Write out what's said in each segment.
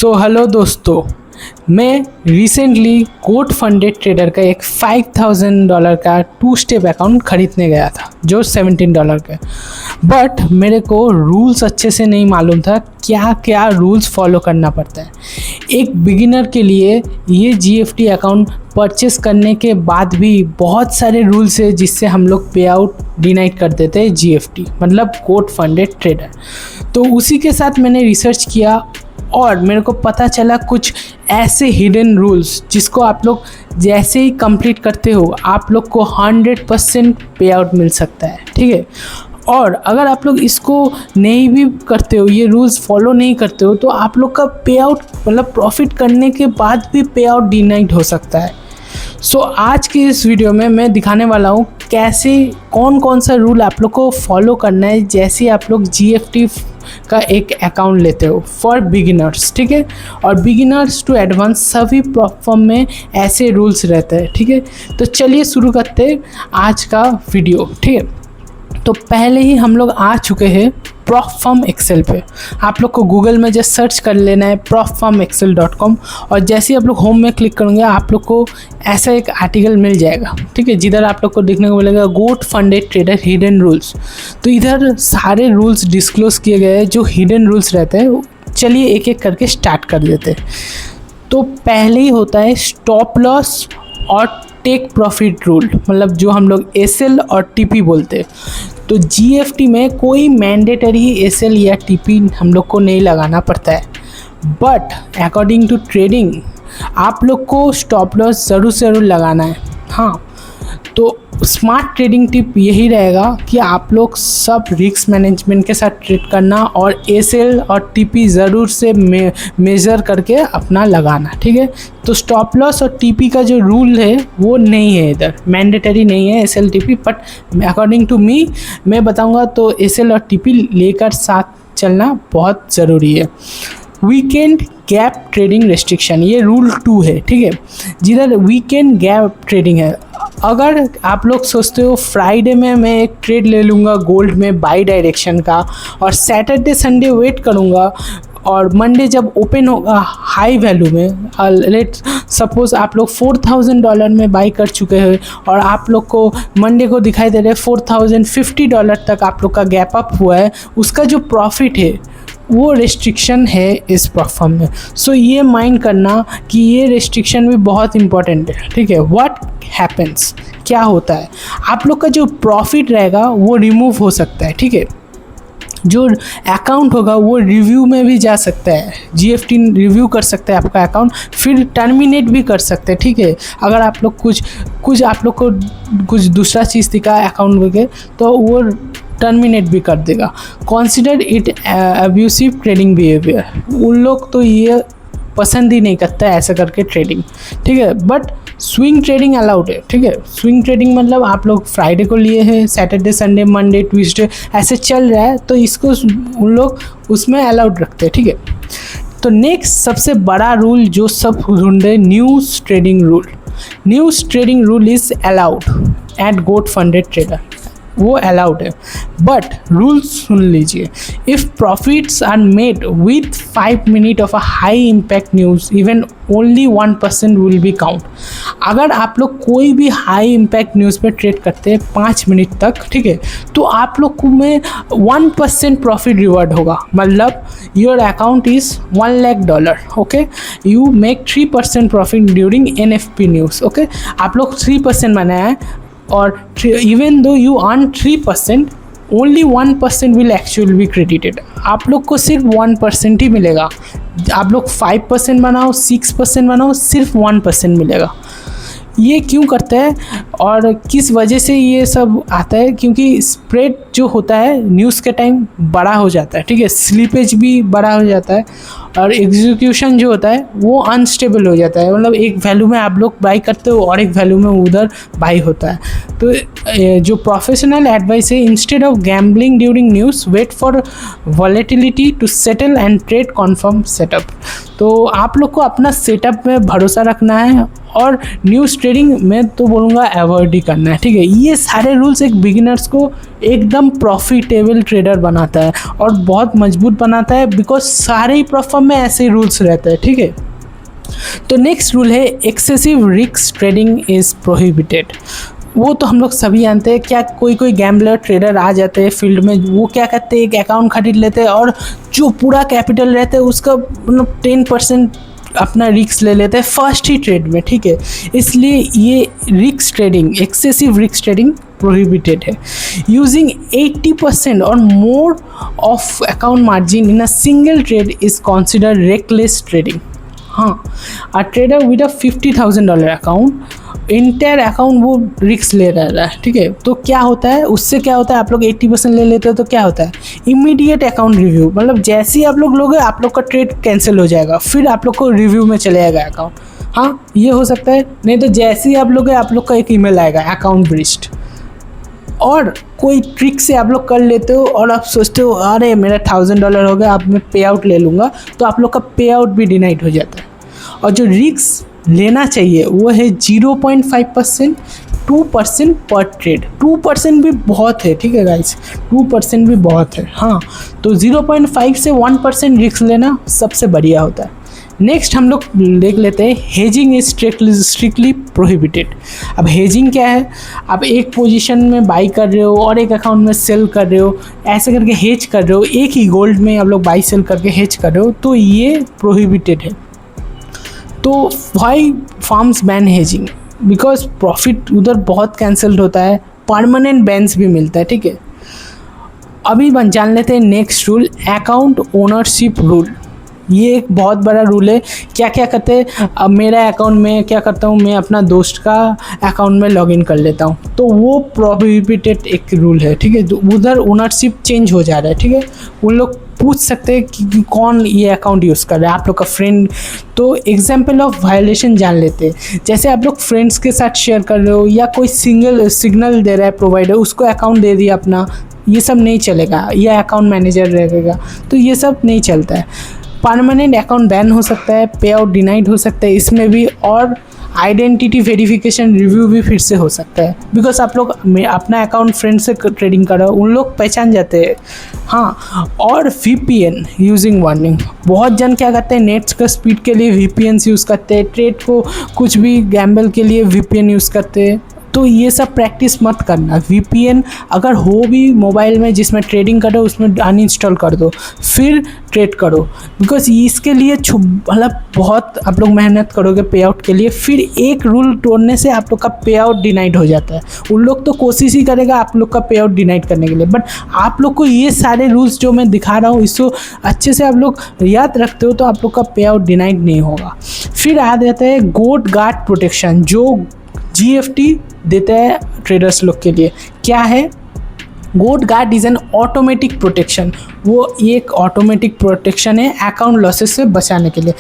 So hello दोस्तों, मैं recently गोट Funded trader का एक $5,000 का 2 स्टेप अकाउंट ख़रीदने गया था जो $17 का। बट मेरे को रूल्स अच्छे से नहीं मालूम था क्या क्या रूल्स फॉलो करना पड़ता है। एक बिगिनर के लिए ये GFT अकाउंट परचेस करने के बाद भी बहुत सारे रूल्स है जिससे हम लोग पे आउट डिनाइट कर देते हैं GFT मतलब गोट फंडेड ट्रेडर। तो उसी के साथ मैंने रिसर्च किया और मेरे को पता चला कुछ ऐसे हिडन रूल्स जिसको आप लोग जैसे ही कंप्लीट करते हो आप लोग को 100% पे आउट मिल सकता है, ठीक है। और अगर आप लोग इसको नहीं भी करते हो, ये रूल्स फॉलो नहीं करते हो, तो आप लोग का पे आउट मतलब प्रॉफिट करने के बाद भी पे आउट डिनाइट हो सकता है। सो आज के इस वीडियो में मैं दिखाने वाला हूँ कैसे कौन कौन सा रूल आप लोग को फॉलो करना है जैसे आप लोग GFT का एक अकाउंट लेते हो फॉर बिगिनर्स, ठीक है। और बिगिनर्स टू एडवांस सभी प्लेटफॉर्म में ऐसे रूल्स रहते हैं, ठीक है। तो चलिए शुरू करते हैं आज का वीडियो, ठीक है। तो पहले ही हम लोग आ चुके हैं प्रॉफर्म एक्सेल पे। आप लोग को गूगल में जस्ट सर्च कर लेना है profirmexcel.com और जैसे ही आप लोग होम में क्लिक करेंगे आप लोग को ऐसा एक आर्टिकल मिल जाएगा, ठीक है, जिधर आप लोग को देखने को मिलेगा गोट फंडेड ट्रेडर हिडन रूल्स। तो इधर सारे रूल्स डिस्क्लोज किए गए हैं जो हिडन रूल्स रहते हैं। चलिए एक एक करके स्टार्ट कर देते हैं। तो पहले ही होता है स्टॉप लॉस और टेक प्रॉफिट रूल, मतलब जो हम लोग SL और TP बोलते हैं। तो GFT में कोई मैंडेटरी SL या TP हम लोग को नहीं लगाना पड़ता है, बट अकॉर्डिंग टू ट्रेडिंग आप लोग को स्टॉप लॉस ज़रूर से ज़रूर लगाना है। हाँ, तो स्मार्ट ट्रेडिंग टिप यही रहेगा कि आप लोग सब रिस्क मैनेजमेंट के साथ ट्रेड करना और SL और TP ज़रूर से मेज़र करके अपना लगाना, ठीक है। तो स्टॉप लॉस और TP का जो रूल है वो नहीं है, इधर मैंडेटरी नहीं है SL TP, but according to me मैं बताऊंगा तो SL और TP लेकर साथ चलना बहुत ज़रूरी है। वीकेंड गैप ट्रेडिंग रेस्ट्रिक्शन ये रूल 2 है, ठीक है, जिधर वीकेंड गैप ट्रेडिंग है। अगर आप लोग सोचते हो फ्राइडे में मैं एक ट्रेड ले लूँगा गोल्ड में बाई डायरेक्शन का और सैटरडे संडे वेट करूँगा और मंडे जब ओपन होगा हाई वैल्यू में, लेट सपोज आप लोग $4,000 में बाई कर चुके हैं और आप लोग को मंडे को दिखाई दे रहा है $4,050 तक आप लोग का गैप अप हुआ है, उसका जो प्रॉफिट है वो रेस्ट्रिक्शन है इस प्लेटफॉर्म में। सो ये माइंड करना कि ये रेस्ट्रिक्शन भी बहुत इंपॉर्टेंट है, ठीक है। व्हाट हैपेंस, क्या होता है, आप लोग का जो प्रॉफिट रहेगा वो रिमूव हो सकता है, ठीक है। जो अकाउंट होगा वो रिव्यू में भी जा सकता है, GFT रिव्यू कर सकता है आपका अकाउंट, फिर टर्मिनेट भी कर सकते हैं, ठीक है। अगर आप लोग कुछ आप लोग को कुछ दूसरा चीज़ दिखा अकाउंट वगैरह तो वो टर्मिनेट भी कर देगा। Consider it abusive trading behaviour, उन लोग तो ये पसंद ही नहीं करता है ऐसा करके ट्रेडिंग, ठीक है। बट स्विंग ट्रेडिंग अलाउड है, ठीक है। स्विंग ट्रेडिंग मतलब आप लोग फ्राइडे को लिए हैं, सैटरडे संडे मंडे ट्यूसडे ऐसे चल रहा है तो इसको उन लोग उसमें अलाउड रखते हैं, ठीक है। तो नेक्स्ट सबसे बड़ा रूल जो सब ढूंढे, news trading rule. News trading rule is allowed at Goat Funded Trader, वो अलाउड है, बट रूल्स सुन लीजिए। If profits are made with 5 minute of a high impact news even only 1% will be count. अगर आप लोग कोई भी high impact news पे ट्रेड करते हैं 5 मिनट तक, ठीक है, तो आप लोग को में 1% प्रॉफिट रिवॉर्ड होगा, मतलब your account is $1,00,000, okay. You make 3% profit during NFP news, okay. आप लोग 3% बनाया है और even though you earn 3%, only 1% will actually be credited। आप लोग को सिर्फ 1% ही मिलेगा। आप लोग 5% बनाओ 6% बनाओ सिर्फ 1% मिलेगा। ये क्यों करते हैं और किस वजह से ये सब आता है, क्योंकि स्प्रेड जो होता है न्यूज़ के टाइम बड़ा हो जाता है, ठीक है, स्लीपेज भी बड़ा हो जाता है और एग्जीक्यूशन जो होता है वो अनस्टेबल हो जाता है, मतलब एक वैल्यू में आप लोग बाई करते हो और एक वैल्यू में उधर बाई होता है। तो जो प्रोफेशनल एडवाइस है, instead of gambling during news wait for volatility to settle and trade confirm setup. तो आप लोग को अपना सेटअप में भरोसा रखना है और न्यूज़ ट्रेडिंग मैं तो बोलूँगा अवॉइड ही करना है, ठीक है। ये सारे रूल्स एक बिगिनर्स को एकदम प्रॉफिटेबल ट्रेडर बनाता है और बहुत मजबूत बनाता है, बिकॉज सारे ही प्लेटफॉर्म में ऐसे ही रूल्स रहते हैं, ठीक है। तो नेक्स्ट रूल है excessive risk trading is prohibited. वो तो हम लोग सभी जानते हैं, क्या कोई गैम्बलर ट्रेडर आ जाते हैं फील्ड में, वो क्या करते हैं, एक अकाउंट खरीद लेते हैं और जो पूरा कैपिटल रहता है उसका मतलब 10% अपना रिस्क ले लेते हैं फर्स्ट ही ट्रेड में, ठीक है। इसलिए ये risk trading, excessive risk trading prohibited है। यूजिंग 80% और more of account margin in a single trade is consider reckless trading. हाँ, a trader with a $50,000 account, entire account वो रिस्क ले रहा है, ठीक है। तो क्या होता है, उससे क्या होता है, आप लोग 80% ले लेते हो तो क्या होता है, इमीडिएट अकाउंट रिव्यू, मतलब जैसे ही आप लोग लोगे आप लोग का ट्रेड कैंसिल हो जाएगा, फिर आप लोग को रिव्यू में चले जाएगा अकाउंट। हाँ, ये हो सकता है, नहीं तो जैसे ही आप लोग आप लोग का एक ईमेल आएगा अकाउंट ब्रीच्ड। और कोई ट्रिक से आप लोग कर लेते हो और आप सोचते हो अरे मेरा $1,000 हो गया, अब मैं पे आउट ले लूँगा, तो आप लोग का पे आउट भी डिनाइड हो जाता है। और जो रिस्क लेना चाहिए वो है 0.5%, 2% पर ट्रेड। 2% भी बहुत है, ठीक है गाइस, 2% भी बहुत है। हाँ, तो 0.5 से 1% रिस्क लेना सबसे बढ़िया होता है। नेक्स्ट हम लोग देख लेते हैं हेजिंग इज स्ट्रिक्टली प्रोहिबिटेड। अब हेजिंग क्या है, आप एक पोजीशन में बाई कर रहे हो और एक अकाउंट में सेल कर रहे हो, ऐसे करके हेज कर रहे हो, एक ही गोल्ड में आप लोग बाई सेल करके हेज कर रहे हो, तो ये प्रोहिबिटेड है। तो why firms ban hedging, because profit उधर बहुत कैंसल्ड होता है, परमानेंट बैन्स भी मिलता है, ठीक है। अभी जान लेते हैं next rule, account ownership rule. ये एक बहुत बड़ा रूल है। क्या क्या करते हैं, अब मेरा अकाउंट में क्या करता हूँ, मैं अपना दोस्त का अकाउंट में लॉगिन कर लेता हूँ, तो वो प्रोहिबिटेड एक रूल है, ठीक है। उधर ओनरशिप चेंज हो जा रहा है, ठीक है। उन लोग पूछ सकते हैं कि कौन ये अकाउंट यूज़ कर रहा है, आप लोग का फ्रेंड। तो एग्जाम्पल ऑफ वायलेशन जान लेते हैं, जैसे आप लोग फ्रेंड्स के साथ शेयर कर रहे हो या कोई सिग्नल दे रहा है प्रोवाइडर, उसको अकाउंट दे दिया अपना, ये सब नहीं चलेगा, या अकाउंट मैनेजर रहेगा, तो ये सब नहीं चलता है। परमानेंट अकाउंट बैन हो सकता है, पे आउट डिनाइड हो सकता है इसमें भी, और आइडेंटिटी वेरिफिकेशन रिव्यू भी फिर से हो सकता है, बिकॉज आप लोग अपना अकाउंट फ्रेंड से ट्रेडिंग कर रहे हो, उन लोग पहचान जाते हैं। हाँ, और VPN यूजिंग वार्निंग, बहुत जन क्या करते हैं, नेट्स का स्पीड के लिए VPN यूज़ करते हैं, ट्रेड को कुछ भी गैम्बल के लिए VPN यूज़ करते हैं, तो ये सब प्रैक्टिस मत करना। VPN अगर हो भी मोबाइल में जिसमें ट्रेडिंग करो उसमें अनइंस्टॉल कर दो, फिर ट्रेड करो, बिकॉज इसके लिए मतलब बहुत आप लोग मेहनत करोगे पे आउट के लिए, फिर एक रूल तोड़ने से आप लोग का पे आउट डिनाइड हो जाता है। उन लोग तो कोशिश ही करेगा आप लोग का पे आउट डिनाइड करने के लिए, बट आप लोग को ये सारे रूल्स जो मैं दिखा रहा हूँ इसको अच्छे से आप लोग याद रखते हो तो आप लोग का पे आउट डिनाइड नहीं होगा। फिर आ जाता है गोट गार्ड प्रोटेक्शन, जो GFT देते हैं ट्रेडर्स लोग के लिए। क्या है goat guard? Is an automatic protection. वो एक ऑटोमेटिक प्रोटेक्शन है अकाउंट लॉसेस से बचाने के लिए।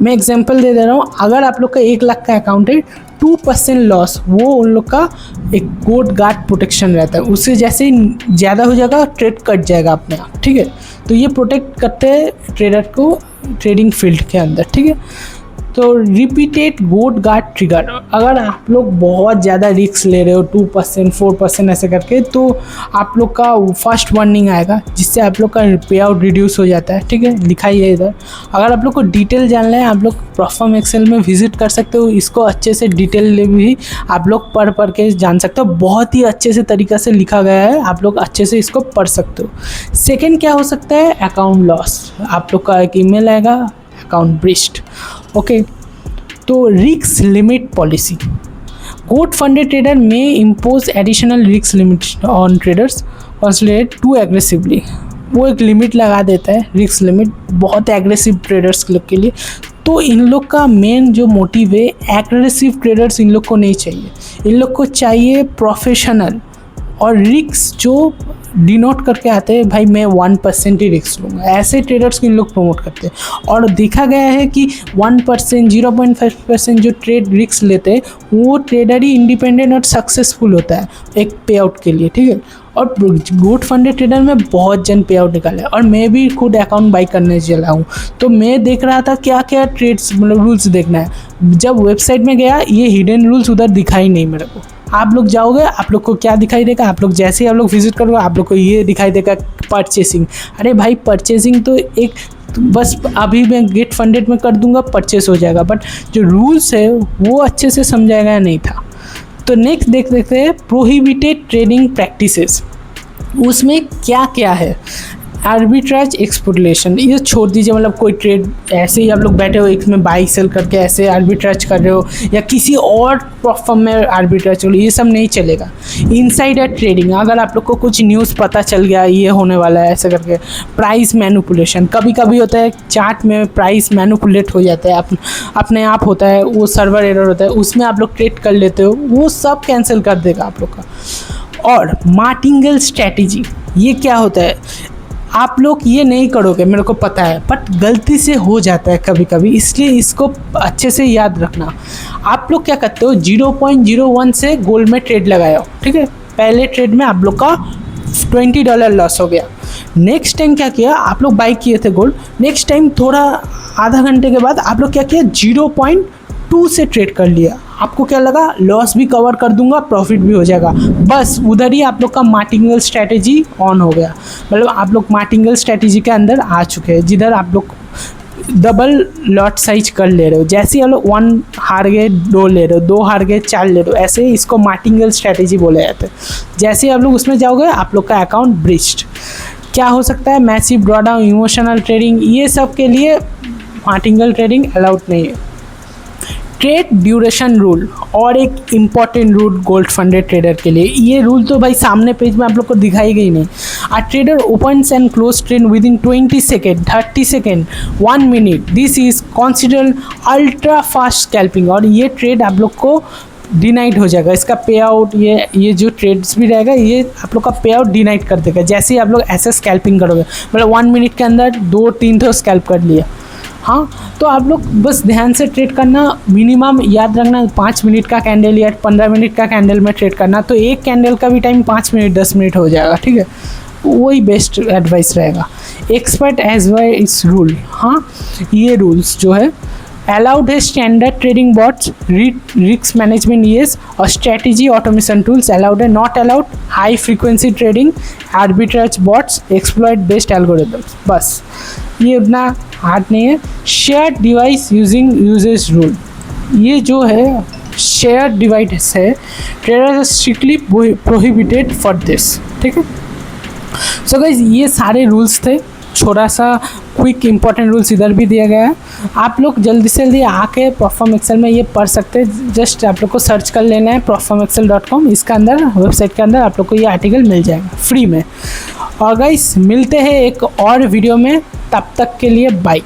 मैं एग्जांपल दे रहा हूँ, अगर आप लोग का 1 लाख का अकाउंट है, 2% लॉस वो उन लोग का एक गोट गार्ड प्रोटेक्शन रहता है। उससे जैसे ही ज़्यादा हो जाएगा ट्रेड कट जाएगा अपने आप, ठीक है। तो ये प्रोटेक्ट करते हैं ट्रेडर को ट्रेडिंग फील्ड के अंदर, ठीक है। तो रिपीटेड गोट गार्ड ट्रिगर, अगर आप लोग बहुत ज़्यादा रिस्क ले रहे हो 2%, 4% ऐसे करके, तो आप लोग का फर्स्ट वार्निंग आएगा जिससे आप लोग का पे आउट रिड्यूस हो जाता है, ठीक है। लिखा ही है इधर। अगर आप लोग को डिटेल जानना है आप लोग परफॉर्म एक्सेल में विजिट कर सकते हो, इसको अच्छे से डिटेल भी आप लोग पढ़ के जान सकते हो। बहुत ही अच्छे से तरीक़ा से लिखा गया है, आप लोग अच्छे से इसको पढ़ सकते हो। सेकेंड क्या हो सकता है, अकाउंट लॉस। आप लोग का एक ईमेल आएगा अकाउंट ब्रीच्ड, ओके। तो risk limit policy, Goat Funded Trader में impose additional risk limit on traders considered to aggressively. वो एक लिमिट लगा देता है, रिस्क लिमिट, बहुत एग्रेसिव ट्रेडर्स के लिए। तो इन लोग का मेन जो मोटिव है, एग्रेसिव ट्रेडर्स इन लोग को नहीं चाहिए, इन लोग को चाहिए प्रोफेशनल और रिस्क जो डिनोट करके आते हैं, भाई मैं 1% ही रिस्क लूँगा, ऐसे ट्रेडर्स को इन लोग प्रमोट करते हैं। और देखा गया है कि 1%, 0.5% जो ट्रेड रिस्क लेते हैं वो ट्रेडर ही इंडिपेंडेंट और सक्सेसफुल होता है एक पे आउट के लिए, ठीक है। और गोट फंडेड ट्रेडर में बहुत जन पे आउट निकाले और मैं भी खुद अकाउंट बाई करने चला हूँ। तो मैं देख रहा था क्या क्या ट्रेड्स मतलब रूल्स देखना है। जब वेबसाइट में गया ये हिडन रूल्स उधर दिखाई नहीं मेरे को। आप लोग जाओगे, आप लोग को क्या दिखाई देगा, आप लोग जैसे ही आप लोग विजिट करोगे आप लोग को ये दिखाई देगा परचेसिंग। अरे भाई परचेसिंग तो एक बस अभी मैं गेट फंडेड में कर दूंगा परचेस हो जाएगा, बट जो रूल्स है वो अच्छे से समझाया नहीं था। तो नेक्स्ट देख देखते हैं प्रोहिबिटेड ट्रेडिंग प्रैक्टिसेस। उसमें क्या क्या है, आर्बिट्राज एक्सपोर्टेशन ये छोड़ दीजिए, मतलब कोई ट्रेड ऐसे ही आप लोग बैठे हो इसमें बाई सेल करके ऐसे आर्बिट्राज कर रहे हो या किसी और प्लेटफॉर्म में आर्बिट्राज कर रहे हो, ये सब नहीं चलेगा। इनसाइडर ट्रेडिंग, अगर आप लोग को कुछ न्यूज़ पता चल गया ये होने वाला है ऐसे करके। प्राइस मैनिपुलेशन, कभी कभी होता है चार्ट में प्राइस मैनिपुलेट हो जाता है, अपने आप होता है, वो सर्वर एरर होता है, उसमें आप लोग ट्रेड कर लेते हो, वो सब कैंसिल कर देगा आप लोग का। और मार्टिंगल स्ट्रैटेजी, ये क्या होता है, आप लोग ये नहीं करोगे मेरे को पता है, बट गलती से हो जाता है कभी कभी, इसलिए इसको अच्छे से याद रखना। आप लोग क्या करते हो 0.01 से गोल्ड में ट्रेड लगाया हो, ठीक है, पहले ट्रेड में आप लोग का $20 लॉस हो गया। नेक्स्ट टाइम क्या किया, आप लोग बाई किए थे गोल्ड, नेक्स्ट टाइम थोड़ा आधा घंटे के बाद आप लोग क्या किया 0.2 से ट्रेड कर लिया। आपको क्या लगा लॉस भी कवर कर दूंगा प्रॉफिट भी हो जाएगा, बस उधर ही आप लोग का मार्टिंगल स्ट्रैटेजी ऑन हो गया। मतलब आप लोग मार्टिंगल स्ट्रैटेजी के अंदर आ चुके हैं, जिधर आप लोग डबल लॉट साइज कर ले रहे हो। जैसे आप लोग 1 हार गए 2 ले रहे हो, 2 हार गए 4 ले रहे हो, ऐसे ही इसको मार्टिंगल स्ट्रैटेजी बोले जाते हैं। जैसे ही आप लोग उसमें जाओगे आप लोग का अकाउंट ब्रीच्ड। क्या हो सकता है, मैसिव ड्रॉडाउन, इमोशनल ट्रेडिंग, ये सब के लिए मार्टिंगल ट्रेडिंग अलाउड नहीं है। ट्रेड ड्यूरेशन रूल और एक important rule gold funded trader के लिए, ये रूल तो भाई सामने पेज में आप लोग को दिखाई गई नहीं। A trader opens and close trade within 20 second, 30 second, 1 minute, this is considered ultra fast scalping. और ये ट्रेड आप लोग को डिनाइट हो जाएगा, इसका पे आउट, ये जो ट्रेड्स भी रहेगा ये आप लोग का पे आउट डिनाइट कर देगा। जैसे ही आप लोग ऐसे स्कैल्पिंग करोगे, मतलब 1 मिनट के अंदर 2-3 तो स्कैल्प कर लिया। हाँ, तो आप लोग बस ध्यान से ट्रेड करना, मिनिमम याद रखना 5 मिनट का कैंडल या 15 मिनट का कैंडल में ट्रेड करना, तो एक कैंडल का भी टाइम 5 मिनट 10 मिनट हो जाएगा, ठीक है, वही बेस्ट एडवाइस रहेगा। एक्सपर्ट एज वेल इस रूल, हाँ ये रूल्स जो है allowed है standard trading bots, risk management yes, और स्ट्रेटेजी ऑटोमेशन टूल्स अलाउड है, not allowed high frequency trading, arbitrage bots, exploit based algorithms. बस ये उतना हार्ड नहीं है। Share device using uses rule, ये जो है शेयर डिवाइस है, trader strictly prohibited for this, ठीक है। सो गाइस ये सारे रूल्स थे, छोटा सा क्विक इंपॉर्टेंट रूल्स इधर भी दिया गया है। आप लोग जल्दी से जल्दी आके परफॉर्म एक्सेल में ये पढ़ सकते हैं। जस्ट आप लोग को सर्च कर लेना है performexcel.com, इसका अंदर वेबसाइट के अंदर आप लोग को ये आर्टिकल मिल जाएगा फ्री में। और गाइस मिलते हैं एक और वीडियो में, तब तक के लिए बाय।